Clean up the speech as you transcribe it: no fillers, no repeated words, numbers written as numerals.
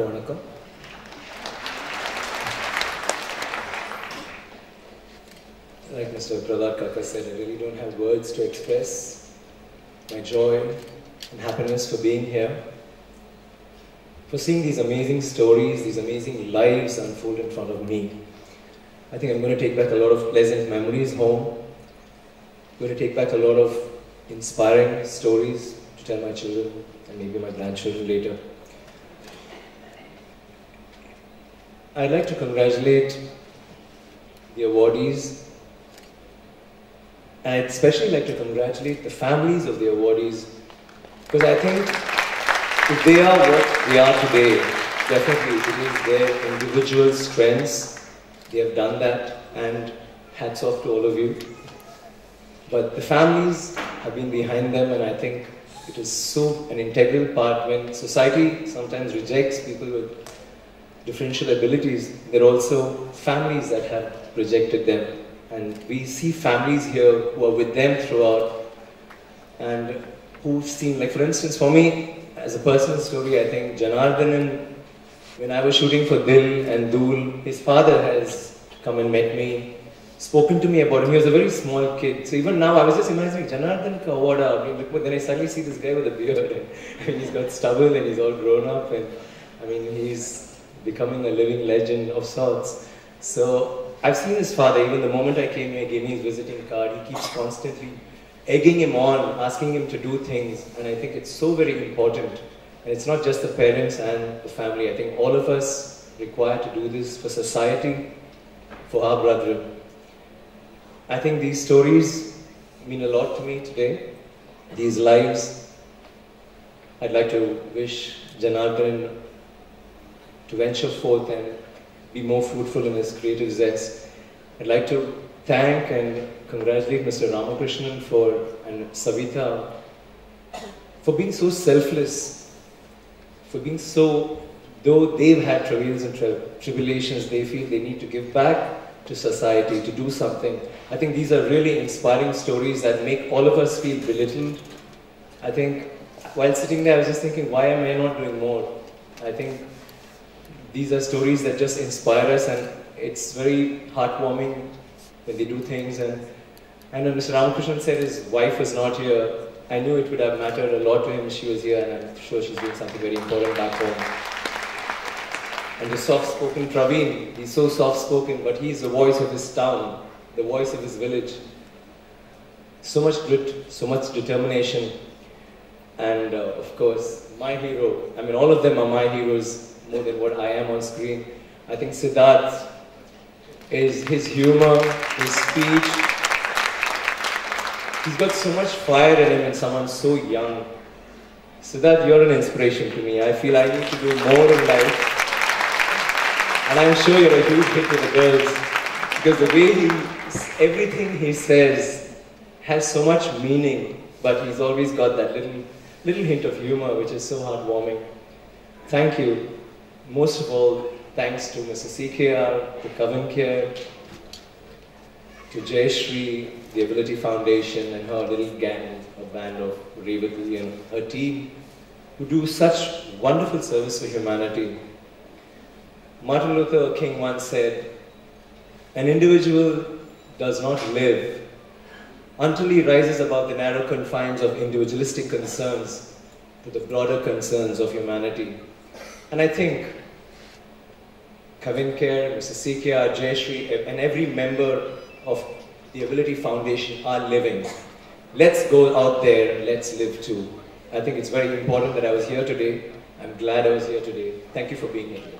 Vanakkam. Like Mr. Prahlad Kaka said, I really don't have words to express my joy and happiness for being here, for seeing these amazing stories, these amazing lives unfold in front of me. I think I'm going to take back a lot of pleasant memories home. I'm going to take back a lot of inspiring stories to tell my children and maybe my grandchildren later. I'd like to congratulate the awardees. I'd especially like to congratulate the families of the awardees, because I think if they are what they are today, definitely it is their individual strengths. They have done that, and hats off to all of you. But the families have been behind them, and I think it is so an integral part. When society sometimes rejects people with differential abilities, there are also families that have rejected them. And we see families here who are with them throughout, and who've seen, like for instance, for me, as a personal story, I think Janardhanan, when I was shooting for Dil and Dhool, his father has come and met me, spoken to me about him. He was a very small kid. So even now, I was just imagining, Janardhan ka award, but then I suddenly see this guy with a beard, and he's got stubble, and he's all grown up, and I mean, he's becoming a living legend of sorts. So I've seen his father. Even the moment I came here, he gave me his visiting card. He keeps constantly egging him on, asking him to do things, and I think it's so very important. And it's not just the parents and the family. I think all of us require to do this for society, for our brethren. I think these stories mean a lot to me today. These lives. I'd like to wish Janardhan to venture forth and be more fruitful in his creative zest. I'd like to thank and congratulate Mr. Ramakrishnan and Savita for being so selfless, for being so, though they've had travails and tribulations, they feel they need to give back to society, to do something. I think these are really inspiring stories that make all of us feel belittled. I think while sitting there, I was just thinking, why am I not doing more? I think these are stories that just inspire us, and it's very heartwarming when they do things. And when Mr. Ramakrishnan said his wife was not here, I knew it would have mattered a lot to him if she was here, and I'm sure she's doing something very important back home. And the soft-spoken Praveen, he's so soft-spoken, but he's the voice of his town, the voice of his village. So much grit, so much determination, and of course, my hero. I mean, all of them are my heroes, more than what I am on screen. I think Siddharth is his humor, his speech. He's got so much fire in him, and someone so young. Siddharth, you're an inspiration to me. I feel I need to do more in life. And I'm sure you're a huge hit with the girls, because the way everything he says has so much meaning, but he's always got that little hint of humor, which is so heartwarming. Thank you. Most of all, thanks to Mr. CKR, to Cavinkare, to Jayashree, the Ability Foundation, and her little gang, a band of Revati and her team, who do such wonderful service for humanity. Martin Luther King once said, "An individual does not live until he rises above the narrow confines of individualistic concerns to the broader concerns of humanity." And I think Cavinkare, Mr. CKR, Jayashree, and every member of the Ability Foundation are living. Let's go out there and let's live too. I think it's very important that I was here today. I'm glad I was here today. Thank you for being here today.